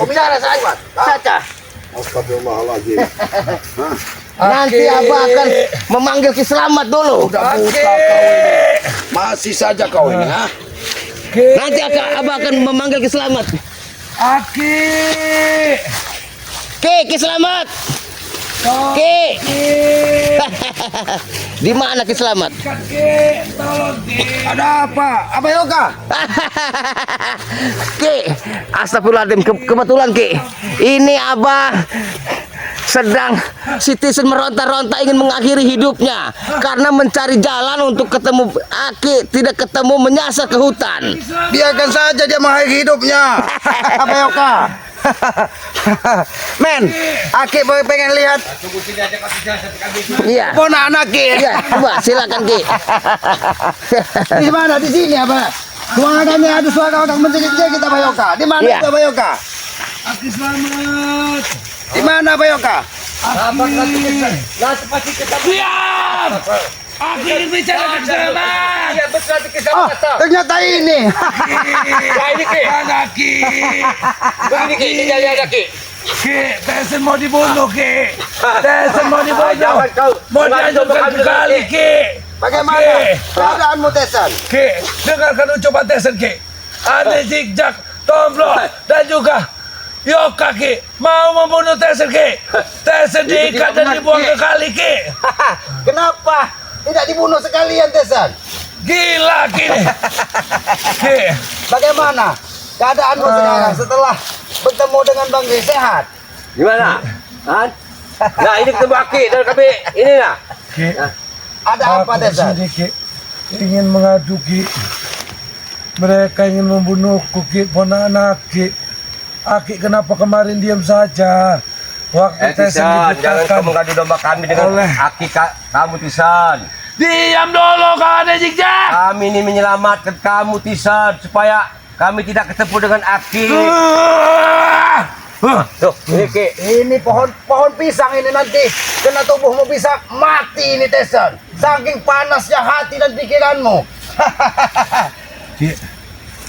bicara saja. Astagfirullahaladzim. Nanti Abah akan memanggil Ki Selamat dulu. Udah buta kau ini. Masih saja kau ini, ha? Nanti Abah akan memanggil Ki Selamat. Aki. Ki Selamat. Ki. Di mana Ki Selamat? Ki, tolong Ki. Ada apa? Apa Yoga? Ki, astagfirullahaladzim, kebetulan Ki. Ini Abah sedang citizen meronta-ronta ingin mengakhiri hidupnya karena mencari jalan untuk ketemu Aki, tidak ketemu menyasar ke hutan. Biarkan saja dia mengakhiri hidupnya. Apa Yoga? Men, Aki pengen lihat Iya. ponakan Aki. Iya, coba silakan Ki. Di mana? Di sini apa? Suaranya ada suara orang menjerit-jerit apa Yoga? Di mana Iya. itu apa Yoga? Aki selamat. Di mana apa Yoga? Diam. Aku ingin bicara Ki Selamat. Oh, ternyata ini. Aki. Ki, Tyson mau dibunuh Ki. Tyson mau dibunuh. Mau dihancurkan sekali Ki. Bagaimana keadaanmu Tesan? Ki, dengarkan ucapan Tyson Ki. Ada zigzag, Tombro dan juga Yoka Ki mau membunuh Tyson Ki. Tyson diikat dan dibuang ke kali Ki. Kenapa tidak dibunuh sekalian Tesan? Gila Ki. Ki, Bagaimana keadaanmu sekarang setelah bertemu dengan Bang Gri? Sehat? Gimana? Han? Nah ini ketemu Aki dan kami ini nah. Ki. Ada apa Aku Tesan? kesini, Ki, ingin mengadu Ki. Mereka ingin membunuhku Ki, ponakan Ki. Aki kenapa kemarin diam saja? Waktu Tyson Tisan, jangan dibukakan. kamu ngadu domba kami dengan Oleh. Aki kamu Tisan. Diam dulu kau ada zigzag. Kami ini menyelamatkan kamu Tisan supaya kami tidak ketemu dengan Aki. Tuh, ini Ki. Ini pohon pisang ini nanti kena tubuhmu bisa mati ini Tesan. Saking panasnya hati dan pikiranmu. Ki,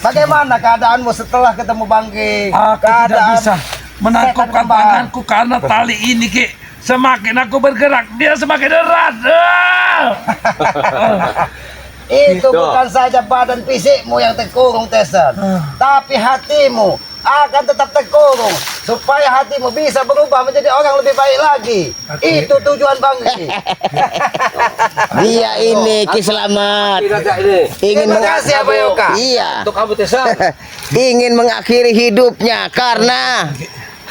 Bagaimana keadaanmu setelah ketemu Bang Gri? aku tidak bisa menangkupkan Setan tanganku karena tali ini Ki. Semakin aku bergerak, dia semakin erat. Itu Gitu. bukan saja badan fisikmu yang terkurung Tesan, tapi hatimu akan tetap terkurung supaya hatimu bisa berubah menjadi orang lebih baik lagi. Itu tujuan Bang Gri. Dia ini Ki Selamat. Ini agak ini. Ingin Terima kasih Abah Yoga. Iya. Untuk kamu Tisan. Ingin mengakhiri hidupnya karena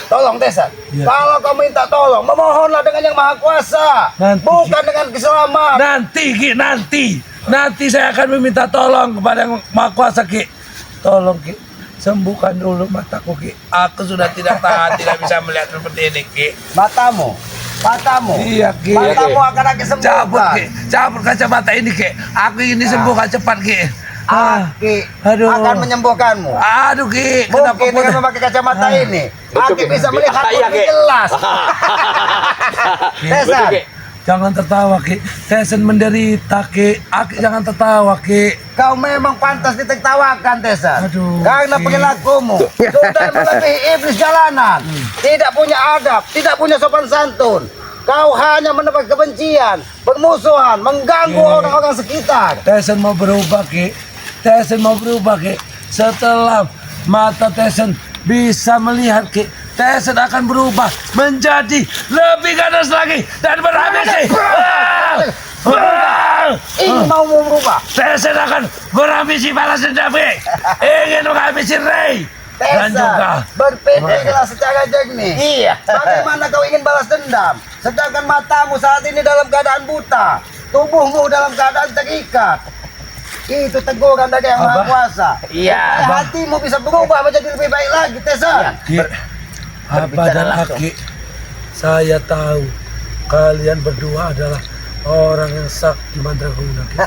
Tolong Tesan, Ya. kalau kau minta tolong, memohonlah dengan yang maha kuasa, Nanti, bukan dengan keselamat. Nanti Ki, nanti saya akan meminta tolong kepada yang Maha Kuasa Ki. Tolong Ki, sembuhkan dulu mataku Ki. Aku sudah tidak tahan, tidak bisa melihat seperti ini Ki. Matamu. Iya Ki. Matamu akan aku Cabut sembuhkan. Ki, cabut kacamata ini Ki. Aku ingin disembuhkan cepat Ki. Aki Aduh. akan menyembuhkanmu. Aduh Ki, kenapa Mungkin dengan memakai kacamata ini, Aki bisa melihat Iya, lebih Ki. jelas. Tesan, Betul, Ki. Jangan tertawa Ki. Tyson menderita Ki. Aki jangan tertawa Ki. kau memang pantas ditertawakan Tesan. Aduh, Karena Ki. perilakumu sudah melebihi iblis jalanan. Tidak punya adab, tidak punya sopan santun. Kau hanya menebar kebencian, permusuhan, mengganggu Ki. orang-orang sekitar. Tyson mau berubah Ki. Tyson mau berubah Ki. Setelah mata Tyson bisa melihat Ki, Tyson akan berubah menjadi lebih ganas lagi dan berambisi. Ini mau berubah. Tyson akan berambisi balas dendam Ki. Ingin menghabisi Ray dan juga Tesan, berpikirlah secara jernih. iya. Bagaimana kau ingin balas dendam, sedangkan matamu saat ini dalam keadaan buta, tubuhmu dalam keadaan terikat. Itu teguran dari yang Maha Abah. Kuasa. Iya. Supaya hatimu bisa berubah menjadi lebih baik lagi, Tesan. Ki, Abah dan langsung. Aki, saya tahu kalian berdua adalah orang yang sakti mandraguna. Ki.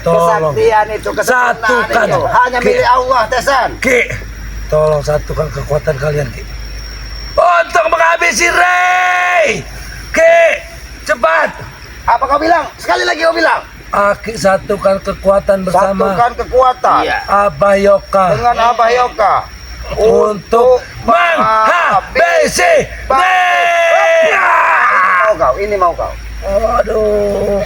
Tolong, Kesaktian itu, kesempurnaan satukan. itu hanya Ki. milik Allah, Tesan. Ki, tolong satukan kekuatan kalian Ki, untuk menghabisi Ray. Ki, cepat. Apa kau bilang? Sekali lagi kau bilang. Aki satukan kekuatan bersama Satukan kekuatan Iya. Abah Yoka. dengan Abah Yoka. untuk menghabisi Ini mau kau. Aduh.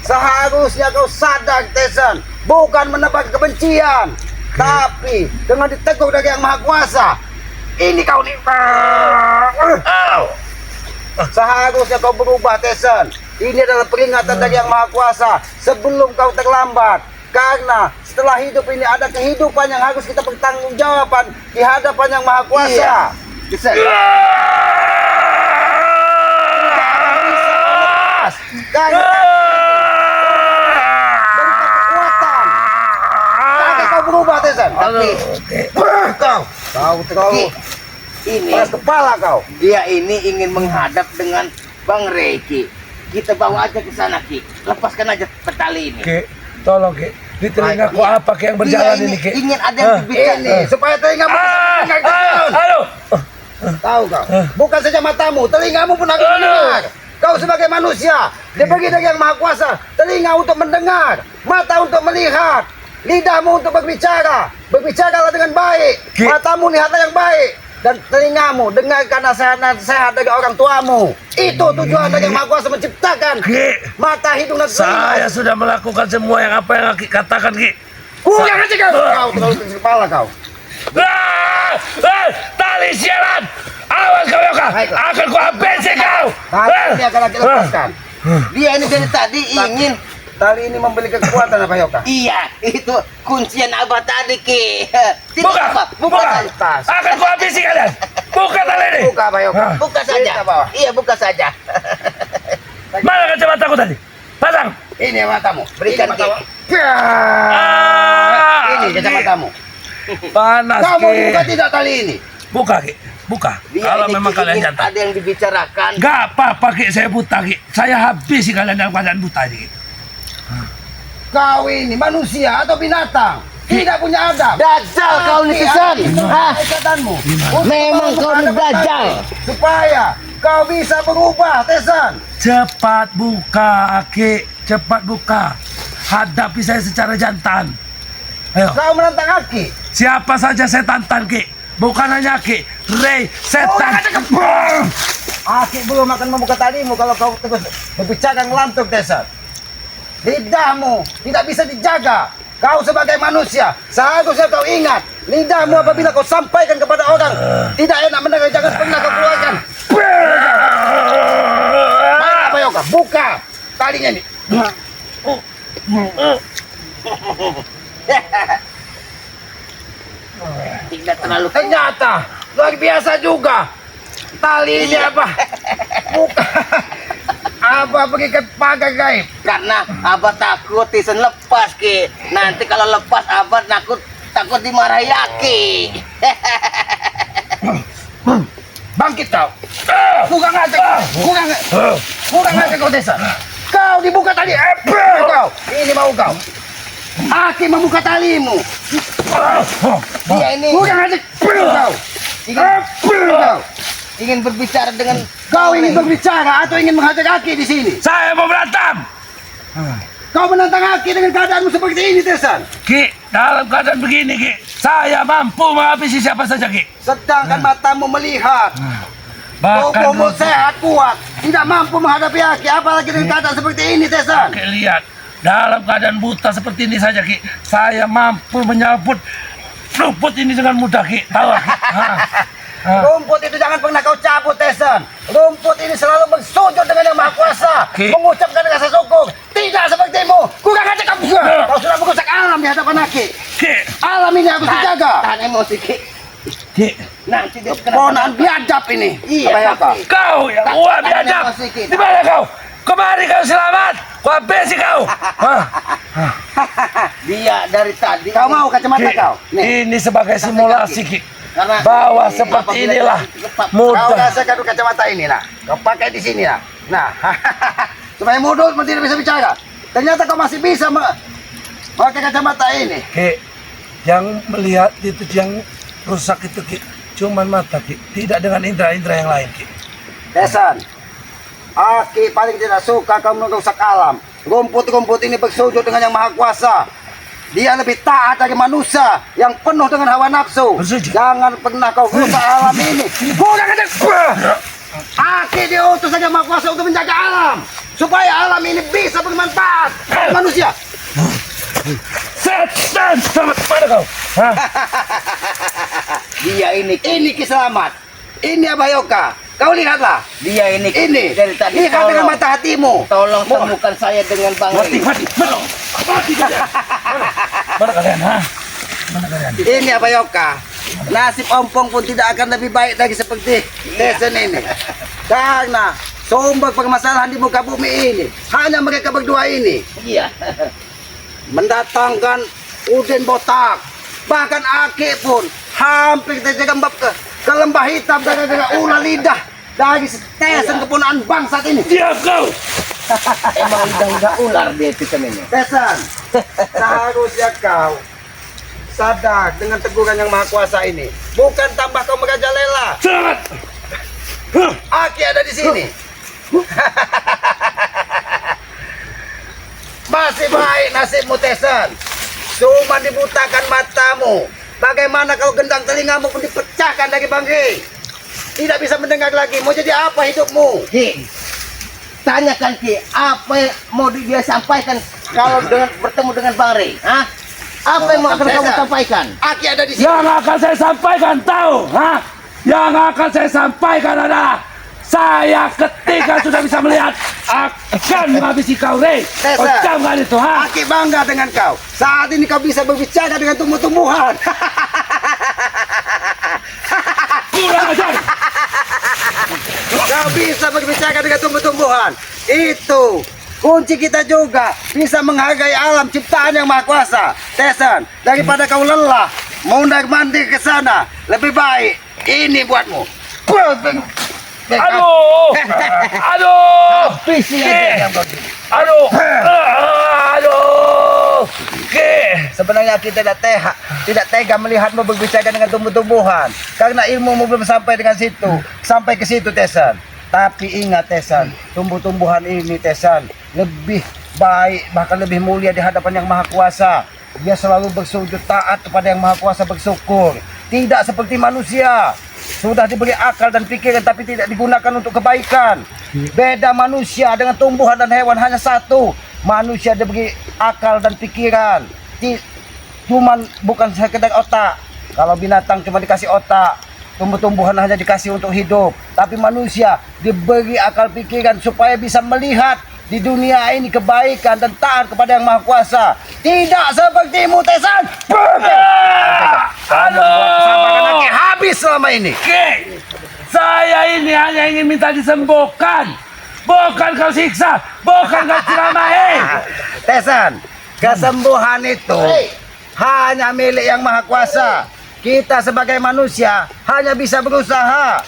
Seharusnya kau sadar, Tesan, bukan menebar kebencian, tapi dengan ditegur dari Yang Maha Kuasa. Ini kau nih. Seharusnya kau berubah, Tesan. Ini adalah peringatan dari Yang Maha Kuasa sebelum kau terlambat. Karena setelah hidup ini ada kehidupan yang harus kita bertanggungjawaban di hadapan Yang Maha Kuasa. Tesan. Karena berikan kekuatan. Karena kau berubah, Tesan. Tapi kau terlalu Ini keras kepala kau. dia ini ingin menghadap dengan Bang Reki. Kita bawa aja ke sana, Ki. Lepaskan aja petali ini. Ki, tolong Ki. Di telingaku apa Ki yang berjalan Dia ini Ki? ingin ada yang berbicara. Ini supaya telingamu Aduh. tahu kau. Bukan saja matamu, telingamu pun harus mendengar. Kau sebagai manusia diberi dari Yang Maha Kuasa telinga untuk mendengar, mata untuk melihat, lidahmu untuk berbicara. Berbicaralah dengan baik. Ki. Matamu lihatlah yang baik dan telingamu dengarkan nasihat dari orang tuamu. Itu tujuan dari Yang Maha Kuasa menciptakan Ki, mata, hidung dan telinga. saya sudah melakukan semua yang apa yang Ki katakan Ki. Kurang aja kau. Kau terlalu keras kepala kau. Tali sialan. Awas kau Yoka. Baiklah. Akan ku habisi kau. Tali ini akan aku lepaskan. Dia ini dari tadi ingin. Tali ini memberi kekuatan apa Yoka? Iya, itu kuncian abah tadi, Ki. Tidak Buka. apa, buka saja. Tas. Akan ku habisi kalian. Buka tali ini. Buka apa Yoka? Buka saja. Kita bawa. Iya, buka saja. Mana kacamataku tadi? Pasang. Ini matamu. Berikan, Ini matamu. Ki. Ini kacamatamu. Panas Kamu Ki. buka tidak tali ini? Buka Ki. Buka. Dia Kalau ini, memang Ki, kalian ingin jantan. ada yang dibicarakan. Gak apa-apa Ki, saya buta Ki. Saya habisi kalian dalam keadaan buta ini Ki. Kau ini manusia atau binatang? Tidak punya adab. Dajjal kau nih, Sisan. Hah? Ikatanmu. Memang kau ini dajjal. Supaya kau bisa berubah, Tesan. Cepat buka Ki. Cepat buka. Hadapi saya secara jantan. Ayo. Kau menantang Aki. Siapa saja saya tantang Ki. Bukan hanya Ki. Rey setan. Aki belum akan membuka talimu kalau kau terus berbicara ngelantur, Tesan. Lidahmu tidak bisa dijaga. Kau sebagai manusia seharusnya kau ingat, lidahmu apabila kau sampaikan kepada orang tidak enak mendengar, jangan pernah kau keluarkan. Baik apa Yoka? Buka talinya nih. Tidak terlalu Ternyata luar biasa juga. Tali ini apa? Buka. Apa berikan pagar gaib? karena abah takut Tisen lepas, Ki. Nanti kalau lepas abah takut dimarahi Aki. Bangkit kau. Kurang aja kau Desa. Kau dibuka tali. Kau. Ini mau kau. Aki membuka talimu. Dia ini Kurang aja kau. ingin berbicara dengan Kau ingin berbicara atau ingin menghajar Aki di sini? Saya mau berantem. Kau menantang Aki dengan keadaanmu seperti ini, Tesan. Ki, dalam keadaan begini Ki, saya mampu menghabisi siapa saja Ki. Sedangkan matamu melihat. Bahkan Tubuhmu sehat, kuat. Tidak mampu menghadapi Aki. Apalagi dengan keadaan seperti ini, Tesan. Ki lihat, dalam keadaan buta seperti ini saja Ki, saya mampu menyabut rumput ini dengan mudah Ki. Tahu Ki? Rumput itu jangan pernah kau cabut, Tesan. Rumput ini selalu bersujud dengan Yang Maha Kuasa, Ki. mengucapkan rasa syukur. Tidak sepertimu. Kurang aja kamu. Kau sudah merusak alam di hadapan Aki. Ki, Alam ini harus dijaga. tahan emosi, Ki. Ki, Nanti dia Ponaan biadab ini. Iya, Apa ya, tapi- Kak? kau yang uang Tahan biadab. emosi, Ki. Di mana kau? Kemari kau selamat. Ku habisi kau. Dia dari tadi. Kau mau kacamata Ki, kau? Nih. ini sebagai simulasi Ki. Karena Bahwa ini seperti apabila inilah lepas- Kau mudah. rasakan kacamata ini lah. Kau pakai di sini lah. Nah, supaya mulut tidak bisa bicara. Ternyata kau masih bisa pakai kacamata ini. Ki, yang melihat itu yang rusak itu Ki, cuman mata Ki, tidak dengan indera-indera yang lain Ki. Tesan, Aki paling tidak suka kau merusak alam. Rumput-rumput ini bersujud dengan Yang Maha Kuasa. Dia lebih taat dari manusia yang penuh dengan hawa nafsu. Bersedia. Jangan pernah kau rusak alam ini. Kurang aja. Aki diutus saja Maha Kuasa untuk menjaga alam supaya alam ini bisa bermanfaat bagi manusia. Setan selamat pada kau. Hah? Dia ini kiselamat. Ini Abah Yoka. Kau lihatlah. Dia ini dari tadi Lihat dengan mata hatimu. Tolong temukan saya dengan Bang Mati, Ray. mati, mati kalian. Mana kalian, ha? Mana kalian? Ini Abah Yoka. Nasib ompong pun tidak akan lebih baik lagi seperti Tyson ini. Karena sumber permasalahan di muka bumi ini hanya mereka berdua ini. Iya. Mendatangkan Udin botak. Bahkan Aki pun hampir terjerembab ke lembah hitam gara-gara ulah lidah dari Tyson kepunaan bangsat ini. Diam kau. Emang udah ular dia itu ini. Tyson, seharusnya kau sadar dengan teguran yang Maha Kuasa ini. Bukan tambah kau merajalela. Selamat. Aki ada di sini. Masih baik nasibmu, Tyson. Cuma dibutakan matamu. Bagaimana kau gendang telingamu pun dipecahkan dari Bang Ray. Tidak bisa mendengar lagi. Mau jadi apa hidupmu? Ki, tanyakan Ki, apa yang mau dia sampaikan kalau bertemu dengan Bang Ray? Hah? Apa yang mau akan kamu sampaikan? Aki ada di sini. Yang akan saya sampaikan tahu, ha? Yang akan saya sampaikan adalah saya ketika sudah bisa melihat akan menghabisi kau, Ray. Kau jangan itu, ha? Aki bangga dengan kau. Saat ini kau bisa berbicara dengan tumbuh-tumbuhan. Kurang ajar. Kau bisa berbicara dengan tumbuh-tumbuhan. Itu kunci kita juga bisa menghargai alam ciptaan yang Maha Kuasa. Tyson, daripada kau lelah mondar-mandir ke sana, lebih baik ini buatmu. Aduh. Aduh. Habisi Ki. aja. Aduh. Aduh. Ki. Sebenarnya kita tidak tega melihatmu berbicara dengan tumbuh-tumbuhan karena ilmumu belum sampai dengan situ, sampai ke situ, Tyson. Tapi ingat, Tyson, tumbuh-tumbuhan ini, Tyson, lebih baik, bahkan lebih mulia di hadapan yang Maha Kuasa. Dia selalu bersujud taat kepada yang Maha Kuasa, bersyukur. Tidak seperti manusia, sudah diberi akal dan pikiran tapi tidak digunakan untuk kebaikan. Beda manusia dengan tumbuhan dan hewan hanya satu. Manusia diberi akal dan pikiran, cuman bukan sekedar otak. Kalau binatang cuma dikasih otak, tumbuh-tumbuhan hanya dikasih untuk hidup. Tapi manusia diberi akal pikiran supaya bisa melihat di dunia ini kebaikan dan taat kepada yang Maha Kuasa. Tidak sepertimu, Tyson. Aduh. Habis selama ini. Ki. Saya ini hanya ingin minta disembuhkan. Bukan kau siksa, bukan kau ceramahi. Tyson, kesembuhan itu hanya milik yang Maha Kuasa. Kita sebagai manusia hanya bisa berusaha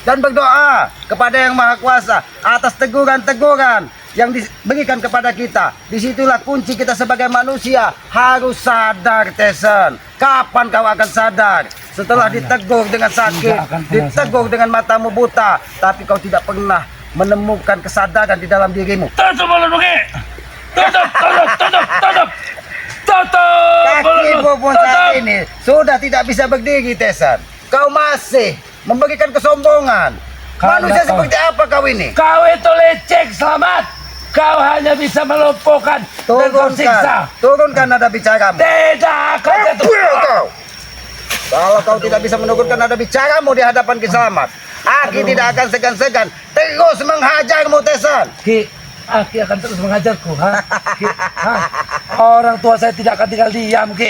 dan berdoa kepada yang Maha Kuasa atas teguran-teguran yang diberikan kepada kita. Disitulah kunci kita sebagai manusia harus sadar, Tyson. Kapan kau akan sadar? Setelah ditegur dengan sakit, ditegur dengan matamu buta, tapi kau tidak pernah menemukan kesadaran di dalam dirimu. Tutup mulutmu, Ki. Tutup. Kakimu pun saat ini sudah tidak bisa berdiri, Tyson. Kau masih memberikan kesombongan. Manusia seperti apa kau ini? Kau itu lecek, Selamat. Kau hanya bisa melumpuhkan dan tersiksa. Turunkan nada bicaramu. Tidak akan Kau. Kalau kau tidak bisa menurunkan nada bicaramu di hadapan Kiselamat, Aki tidak akan segan-segan terus menghajarmu, Tyson. Ki, Aki akan terus mengajarku, ha? Ki, ha? Orang tua saya tidak akan tinggal diam, Ki.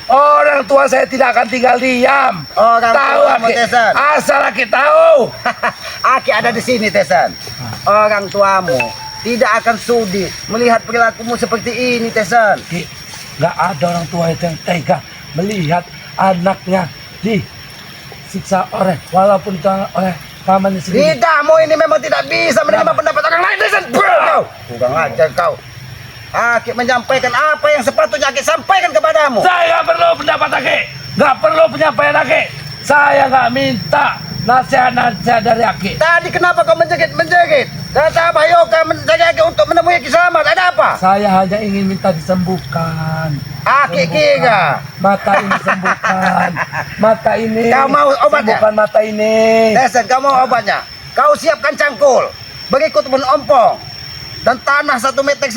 Orang tua saya tidak akan tinggal diam. Orang Tahu, tuamu, Aki. Tyson. Asal Aki tahu. Aki ada di sini, Tyson. Orang tuamu tidak akan sudi melihat perilakumu seperti ini, Tyson. Ki, nggak ada orang tua itu yang tega melihat anaknya disiksa walaupun itu oleh pamannya sendiri. Lidahmu ini memang tidak bisa menerima pendapat orang lain, Tyson. Kau kurang ajar kau. Aki menyampaikan apa yang sepatutnya Aki sampaikan kepadamu. Saya nggak perlu pendapat Aki, nggak perlu penyampaian Aki. Saya nggak minta nasihat-nasihat dari Aki. Tadi kenapa kau menjerit? Kata Abah Yoka menjadi Aki untuk menemui Kiselamat. Ada apa? Saya hanya ingin minta disembuhkan. Aki kira. Mata ini sembuhkan. Mata ini. Kau mau obatnya? Sembuhkan mata ini. Tesan, kau mau obatnya? Kau siapkan cangkul, berikut pun ompong, dan tanah 1,5 meter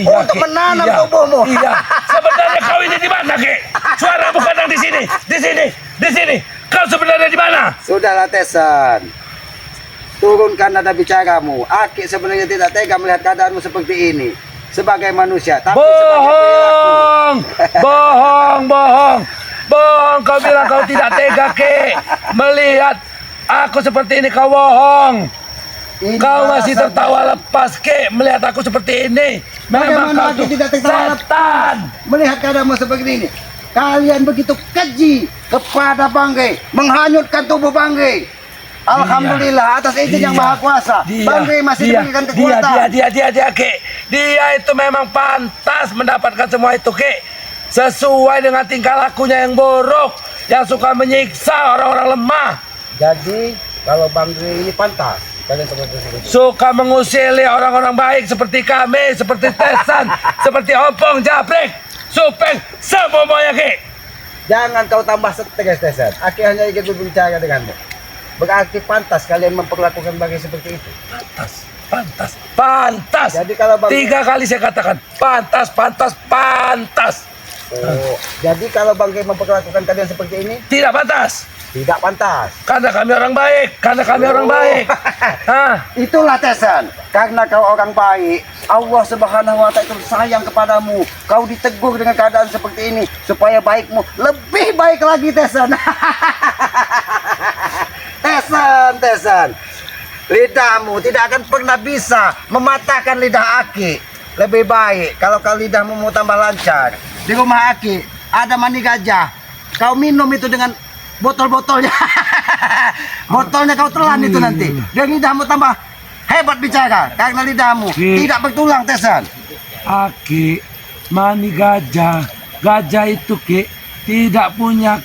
untuk Ki. menanam Iya. tubuhmu. Iya. Sebenarnya kau ini di mana, Ki? Suara bukan yang di sini. Di sini. Di sini. Kau sebenarnya di mana? Sudahlah Tesan, turunkan nada bicaramu. Aki sebenarnya tidak tega melihat keadaanmu seperti ini sebagai manusia, tapi sebagai perilaku. Bohong. Bohong, bohong. Bohong, kau bilang kau tidak tega, Ki. Melihat aku seperti ini, kau bohong. Ini Kau masih balasan tertawa lepas, Ki, melihat aku seperti ini. Memang Bagaimana kau Aki tuh tidak tertawa lepas? setan. melihat keadaanmu seperti ini. Kalian begitu keji kepada Banggai, menghanyutkan tubuh Banggai. Alhamdulillah atas izin yang maha kuasa, Banggai masih diberikan kekuatan. Dia, Ki. Dia itu memang pantas mendapatkan semua itu, Ki. Sesuai dengan tingkah lakunya yang buruk, yang suka menyiksa orang-orang lemah. Jadi kalau Banggai ini pantas, kalian seperti itu. Suka mengusili orang-orang baik seperti kami, seperti Tesan, seperti Ompong, Jabrek, Supeng, semuanya, Ki. Jangan kau tambah tegas Tesan. Aki hanya ingin berbicara denganmu. Berarti pantas kalian memperlakukan Banggai seperti itu. Pantas. Jadi kalau Banggai, 3 kali saya katakan, pantas. oh, jadi kalau Banggai memperlakukan kalian seperti ini, Tidak pantas. tidak pantas. Karena kami orang baik. Hah? Itulah Tesan, karena kau orang baik, Allah Subhanahu wa Ta'ala itu sayang kepadamu. Kau ditegur dengan keadaan seperti ini supaya baikmu lebih baik lagi, Tesan. Tesan, lidahmu tidak akan pernah bisa mematahkan lidah Aki. Lebih baik kalau kau lidahmu mau tambah lancar. Di rumah Aki ada mani gajah. Kau minum itu dengan botol-botolnya. Botolnya kau telan itu nanti. Dan lidahmu tambah hebat bicara karena lidahmu tidak bertulang, Tesan. Aki, mani gajah. Gajah itu, Ki, tidak punya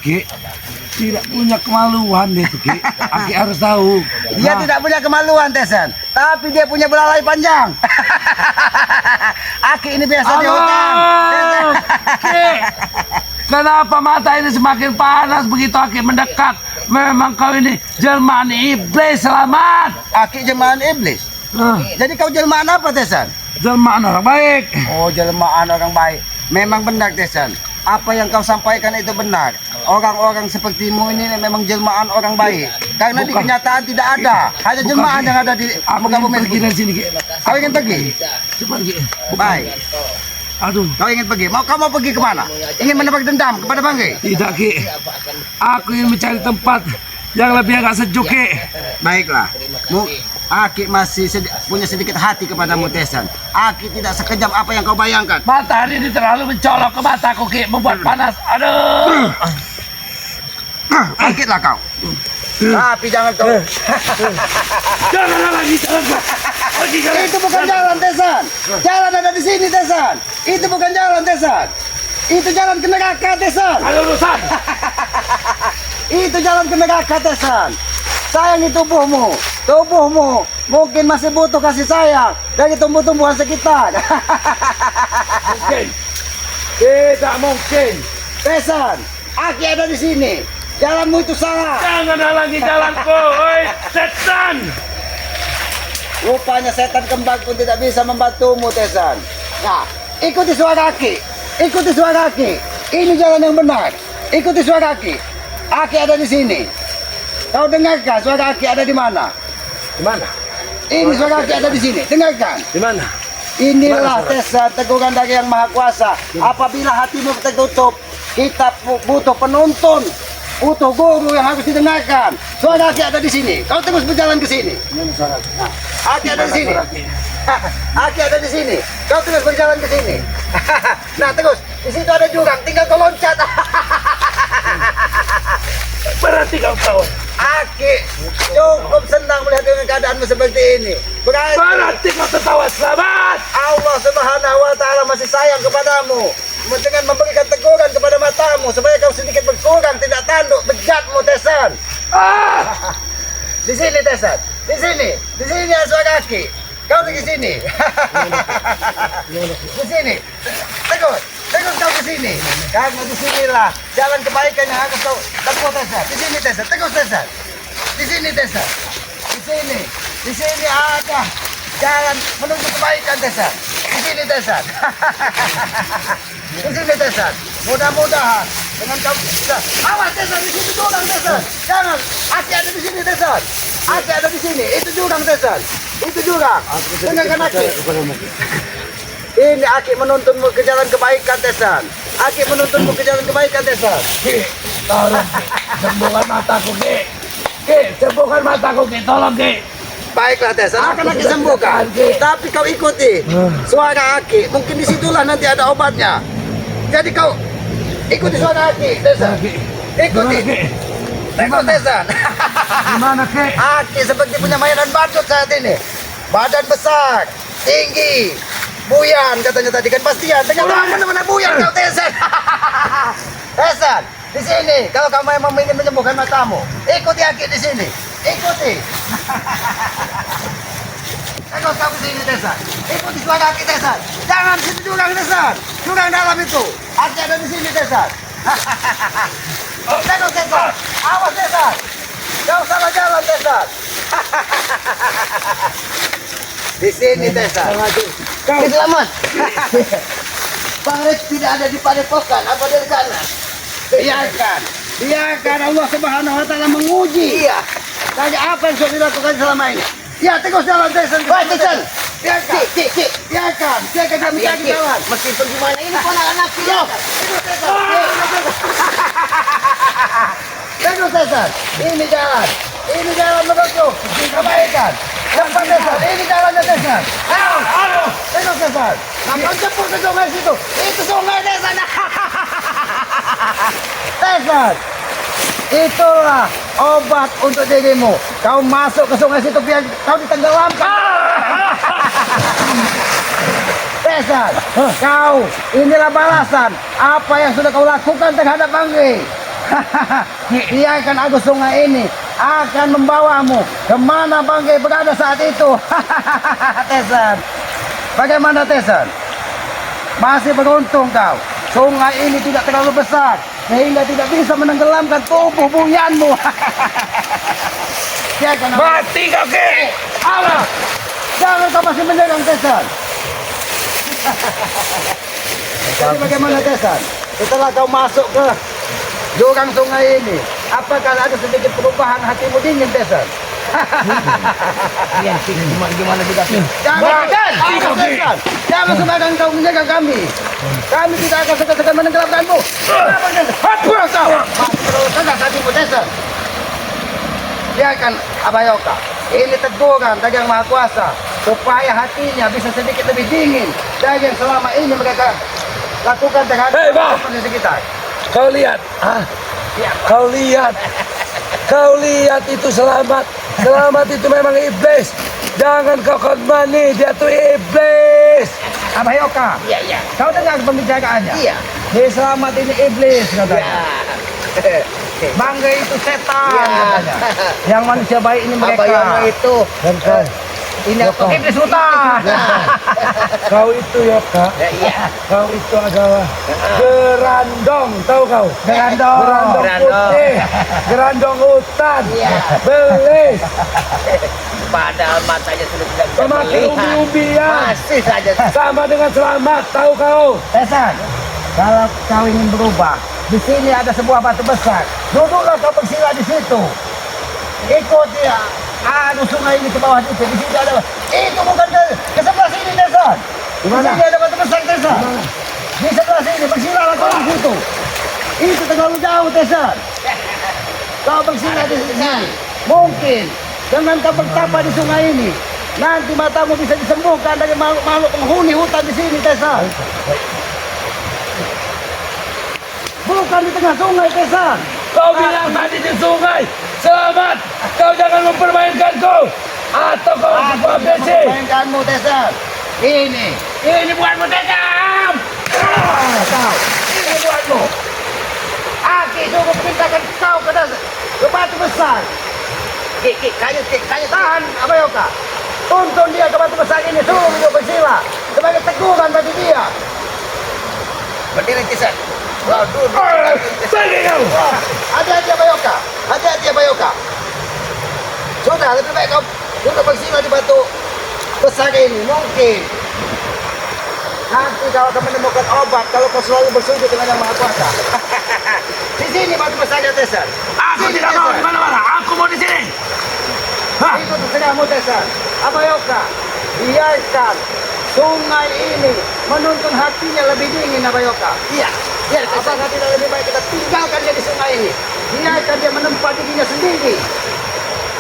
kemaluan dia tuh, Ki. Aki harus tahu. Dia Nah, tidak punya kemaluan, Tesan, tapi dia punya belalai panjang. Aki ini biasa di hutan. Alah, Ki. Kenapa mata ini semakin panas begitu Aki mendekat? Memang kau ini jelmaan iblis. Selamat. Aki jelmaan iblis. Jadi kau jelmaan apa, Tesan? Jelmaan orang baik. Oh, jelmaan orang baik. Memang benar, Tesan. Apa yang kau sampaikan itu benar. Orang-orang sepertimu ini memang jelmaan orang baik. Karena di Bukan. kenyataan tidak ada. Hanya Bukan, jelmaan Ki. yang ada di Aku muka ingin bumi. pergi dari sini, Ki. Kau ingin pergi? Cepat, Ki. Baik. Aduh. Kau ingin pergi? Kau mau pergi kemana? Ingin menebak dendam kepada Banggai? Tidak, Ki. Aku ingin mencari tempat yang lebih agak sejuk, Ki. Baiklah. Aki masih punya sedikit hati kepadamu, Tesan. Aki tidak sekejam apa yang kau bayangkan. Matahari ini terlalu mencolok ke mataku, Ki. Membuat panas. Aduh. Bangkitlah kau. Tapi jangan kau. Jangan lagi, jangan. Pergi kalian. Itu bukan jalan, Tesan. Jalan ada di sini, Tesan. Itu bukan jalan, Tesan. Itu jalan ke neraka, Tesan. Ada urusan. Itu jalan ke neraka, Tesan. Sayangi tubuhmu. Tubuhmu mungkin masih butuh kasih sayang dari tumbuh-tumbuhan sekitar. Mungkin. Tidak mungkin. Tesan, Aki ada di sini. Jalanmu itu salah. Jangan halangi jalanku, oi setan. Rupanya setan kembang pun tidak bisa membantumu, Tesan. Nah, ikuti suara Aki. Ikuti suara Aki. Ini jalan yang benar. Ikuti suara Aki. Aki ada di sini. Kau dengarkan suara Aki ada di mana? Di mana? Ini suara Aki ada di sini. Dengarkan. Di mana? Inilah Tesan, teguran dari Yang Maha Kuasa. Apabila hatimu tertutup, kita butuh penuntun. Butuh guru yang harus didengarkan. Suara Aki ada di sini. Kau terus berjalan ke sini. Nah, Aki ada di sini. Aki ada di sini. Kau terus berjalan ke sini. Nah, terus di situ ada jurang. Tinggal kau loncat. Berarti kau tahu. Aki cukup senang melihat dengan keadaanmu seperti ini. Berarti kau tertawa. Selamat. Allah Subhanahu wa Ta'ala masih sayang kepadamu dengan memberikan teguran kepada matamu supaya kau sedikit berkurang, tidak tanduk bejatmu, Tesan. Di sini, Tesan. Di sini ada suara Aki. Kau di sini. Di sini. Teguh. Tengok kau ke sini. Kamu di sinilah jalan kebaikan yang akan kau tempuh Tessa. Di sini Tessa. Tengok Tessa. Di sini Tessa. Di sini. Di sini ada jalan menuju kebaikan Tessa. Di sini Tessa. Di sini Tessa. Mudah-mudahan dengan kau bisa. Awas Tessa, di sini jurang Tessa. Jangan. Aki ada di sini Tessa. Aki ada di sini. Itu jurang Tessa. Itu jurang. Dengarkan Aki. Ini Aki menuntunmu ke jalan kebaikan Tesan. Aki menuntunmu ke jalan kebaikan Tesan. Ki, tolong sembuhkan mataku Ki. Ki, sembuhkan mataku Ki, tolong Ki. Baiklah Tesan, akan Aki sembuhkan. Tapi kau ikuti suara Aki. Mungkin disitulah nanti ada obatnya. Jadi kau ikuti suara Aki Tesan. Ikuti. Tengok Tesan. Gimana Ki? Aki seperti punya mainan badut saat ini. Badan besar, tinggi, buyan katanya tadi kan pastian. Ternyata mana-mana buyan kau Tesan. Tesan, di sini kalau kamu memang ingin menyembuhkan matamu, ikuti Aki di sini. Ikuti. Tengok kau di sini Tesan. Ikuti suara Aki Tesan. Jangan situ jurang Tesan. Jurang dalam itu. Aki ada di sini Tesan. Tengok Tesan. Awas Tesan. Kau salah jalan Tesan. Di sini Tesan. Kau selamat. Bang Red tidak ada di padepokan, apa dari sana? Biarkan Allah Subhanahu wa taala menguji. Iya. Tanya apa yang sudah dilakukan selama ini? Ya, tengok jalan Tesan. Wah, Tesan. Biarkan. Biarkan kami cari jalan. Meskipun gimana ini ponakan aku ya. Tengok Tesan. Tengok Tesan. Ini jalan. Ini jalan menuju kebaikan. Cepat Tesan. Ini jalannya Tesan. Ayo. Tengok Tesan. Kamu cepat ke sungai situ. Itu sungai Tesan. Tesan. Itulah obat untuk dirimu. Kau masuk ke sungai situ biar kau ditenggelamkan. Tesan, kau inilah balasan apa yang sudah kau lakukan terhadap Banggi. Biarkan aku sungai ini akan membawamu kemana Banggi berada saat itu. Tesan, bagaimana Tesan? Masih beruntung kau. Sungai ini tidak terlalu besar sehingga tidak bisa menenggelamkan tubuh buyanmu. Biarkan aku. Mati kau Ki. Allah, jangan kau masih menyerang Tesan. Jadi bagaimana Tesan? Setelah kau masuk ke jurang sungai ini, apakah ada sedikit perubahan hatimu dingin Tesan? Iya, gimana juga sih. Jangan Tesan, jangan sembarangan kau menyerang kami. Kami tidak akan segan-segan menenggelamkanmu. Hapus kau! Tegas hatimu Tesan. Biarkan Abayoka. Ini teguran dari Yang Maha Kuasa supaya hatinya bisa sedikit lebih dingin dari yang selama ini mereka lakukan terhadap Hei, Bang. orang di sekitar. Kau lihat, kau lihat, kau lihat itu selamat, selamat itu memang iblis. Jangan kau kormani, dia tuh iblis. Abayoka, Iya. kau dengar pembicaraannya? Iya. Dia selamat ini iblis katanya. Bangga itu setan Iya. katanya. Yang manusia baik ini mereka. Abayono itu Dan kau, Ini apa? Iblis hutan. kau itu ya Kak, iya. kau itu adalah gerandong, tahu kau? Gerandong. Gerandong putih, gerandong hutan, belis, Padahal matanya sudah tidak bisa semakin melihat. umbi-umbian, Masih saja. sama dengan selamat, tahu kau? Tesan, kalau kau ingin berubah, di sini ada sebuah batu besar. Duduklah kau bersila di situ. Ikuti ya. Anu sungai ini ke bawah itu. Di sini ada. Itu bukan ke sebelah sini Tesan. Di sini ada batu besar Tesan. Di sebelah sini bersilalah kau di situ. Itu terlalu jauh Tesan. Kau bersila di sini. Mungkin dengan kau bertapa di sungai ini, nanti matamu bisa disembuhkan dari makhluk penghuni hutan di sini Tesan. Bukan di tengah sungai Tesan. Kau bilang tadi di sungai, selamat, kau jangan mempermainkanku, atau kau harus habisi. Mainkanmu Tesan. Ini buatmu Tesan. Kau, ini buatmu. Aki suruh perintahkan kau ke batu besar. Kayaknya Tahan Abayoka. Tuntun dia ke batu besar ini, suruh dia bersila sebagai teguran bagi dia. Berdiri Tisan. Waduh. Pergi kau. Hati-hati Abayoka. Hati-hati Abayoka. Sudah, lebih baik kau duduk bersila di batu besar ini. Mungkin nanti kalau kau menemukan obat, kalau kau selalu bersujud dengan Yang Maha Kuasa. Di sini batu besarnya Tesan. Aku Sini, tidak mau Tesan. di mana-mana. Aku mau di sini. Hah? Ikut terserahmu Tesan. Abayoka, biarkan sungai ini menuntun hatinya lebih dingin Abayoka. Iya. Apakah tidak lebih baik kita tinggalkan dia di sungai ini? Biarkan dia menempa dirinya sendiri.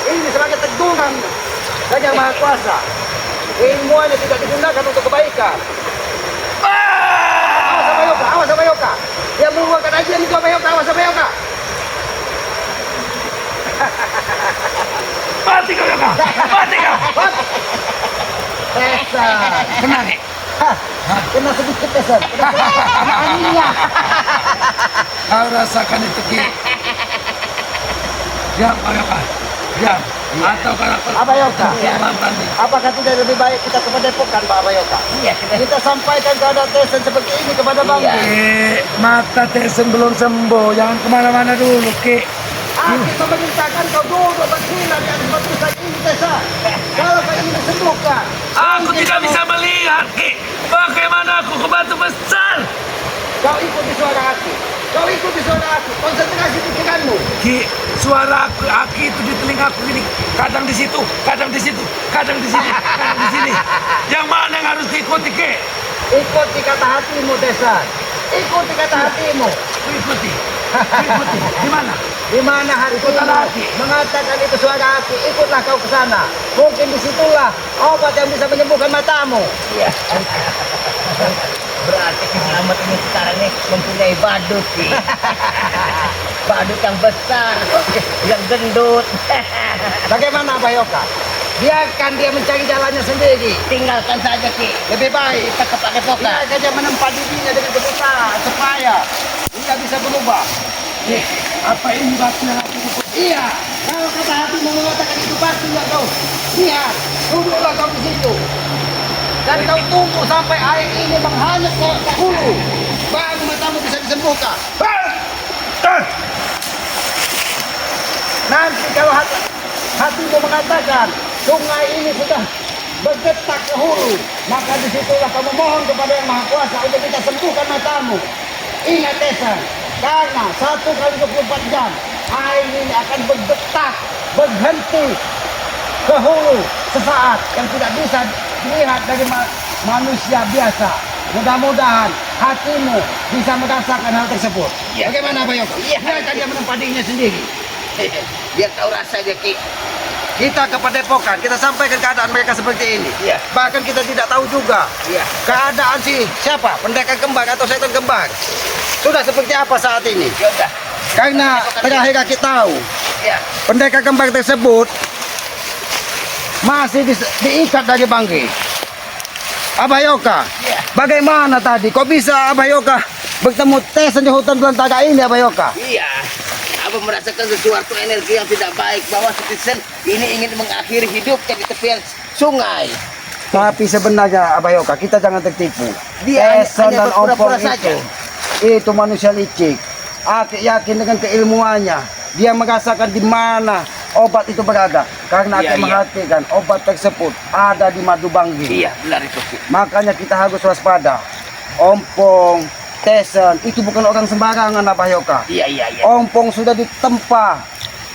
Ini sebagai teguran dari Yang Maha Kuasa. Ilmuannya tidak digunakan untuk kebaikan. Awas Abayoka, awas Abayoka. Dia mengeluarkan ajian itu Abayoka, awas Abayoka. Mati kau, Yoka. Mati kau. Tesan. Tenang. Kena sedikit Tesan. Kena anginnya. Kau rasakan itu, Ki. Diam, kau, Yoka. Diam. Atau kalau kau Abayoka. mantan nih. Apakah tidak lebih baik kita ke Padepokan Pak Abayoka? Iya, kita sampaikan keadaan Tesan seperti ini kepada Bang. Mata Tesen belum sembuh. Jangan kemana-mana dulu, Ki. Aku memerintahkan kau duduk bersila di atas batu besar ini Tesan. Kalau kau ingin disembuhkan. Aku mungkin tidak kau- bisa melihat, Ki. Bagaimana aku ke batu besar? Kau ikuti suara hati. Kau ikuti suara hati. Konsentrasi pikiranmu. Ki, suara aki itu di telingaku ini. Kadang di situ, kadang di situ, kadang di sini, kadang di sini. Yang mana yang harus diikuti, Ki? Ikuti kata hatimu Tesan. Ikuti kata hatimu. Ikuti. Ikuti. Di mana? Di mana hatimu Ikutan hati. mengatakan itu suara hati, ikutlah kau ke sana. Mungkin disitulah obat yang bisa menyembuhkan matamu. Iya. Berarti Ki Slamet ini sekarang ini mempunyai badut Ki. Badut yang besar, yang gendut. Bagaimana Abayoka? Biarkan dia mencari jalannya sendiri. Tinggalkan saja Ki. Lebih baik Kita ke Padepokan. biarkan dia menempa dirinya dengan berusaha supaya dia bisa berubah. Apa ini batu yang aku ikuti? Iya, kalau kata hati mau mengatakan itu pasti nggak kau. Lihat, duduklah kau di situ. Dan kau tunggu sampai air ini menghanyut ke hulu. Baru matamu bisa disembuhkan. Nanti kalau hatimu mengatakan sungai ini sudah bergetak ke hulu, maka disitulah kau memohon kepada Yang Maha Kuasa untuk kita sembuhkan matamu. Ingat Tesan, karena 1 kali 24 jam air ini akan bergetak, berhenti ke hulu sesaat yang tidak bisa dilihat dari manusia biasa. Mudah-mudahan hatimu bisa merasakan hal tersebut. Iya. Bagaimana Pak Yoko? Iya. Biarkan dia menempa dirinya sendiri. Biar tahu rasanya Ki. Kita ke Padepokan, kita sampaikan keadaan mereka seperti ini. Iya. Bahkan kita tidak tahu juga Iya. keadaan si siapa, pendekar kembar atau setan kembar. Sudah seperti apa saat ini? Ya udah. Karena terakhir kita tahu, Ya. pendekar kembar tersebut masih diikat dari bangke. Abayoka, Iya. bagaimana tadi? Kok bisa Abayoka bertemu Tesan di hutan belantara ini Abayoka? Iya. Abang merasakan sesuatu energi yang tidak baik bahwa Citizen ini ingin mengakhiri hidupnya di tepian sungai. Tapi sebenarnya Abayoka, kita jangan tertipu. Dia Tesan hanya dan Ompong berpura-pura itu, saja. itu manusia licik. Aku yakin dengan keilmuannya, dia merasakan di mana obat itu berada. Karena Iya, aku iya. memperhatikan obat tersebut ada di Madu Banggi. Iya, benar itu Ki. Makanya kita harus waspada. Ompong, Tesan, itu bukan orang sembarangan Abayoka. Iya, iya, iya. Ompong sudah ditempa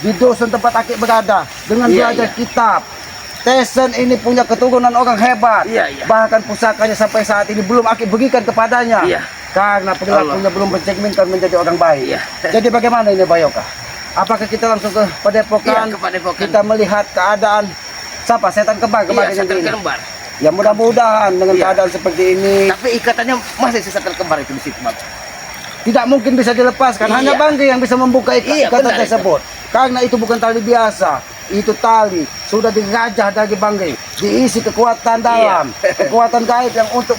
di dusun tempat Aki berada dengan Iya, belajar iya. kitab. Tesan ini punya keturunan orang hebat. Iya, iya. Bahkan pusakanya sampai saat ini belum Aki berikan kepadanya. Iya. Karena perilakunya belum mencerminkan menjadi orang baik. Iya. Jadi bagaimana ini Bayoka? Apakah kita langsung ke Padepokan? Iya, ke Padepokan. Kita melihat keadaan siapa setan kembar Iya, kemarin setan ini. kembar. Ya mudah-mudahan dengan Iya. keadaan seperti ini Tapi ikatannya masih setan kembar itu di situ, Bang. tidak mungkin bisa dilepaskan. Hanya Iya. Bangke yang bisa membuka Iya, ikatan benar itu. tersebut. Karena itu bukan tali biasa. Itu tali sudah dirajah dari Bangke, diisi kekuatan dalam, Iya. kekuatan gaib yang untuk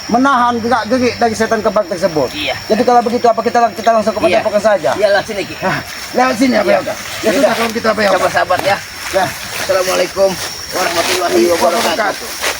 menahan gerak-gerik dari setan kembar tersebut. Iya. Jadi kalau begitu apa kita langsung ke Iya. Padepokan saja? Iyalah sini Ki. Nah, lewat sini apa Iya. ya? Ya sudah kalau kita apa ya? Sahabat-sahabat ya. Ya. Assalamualaikum warahmatullahi wabarakatuh.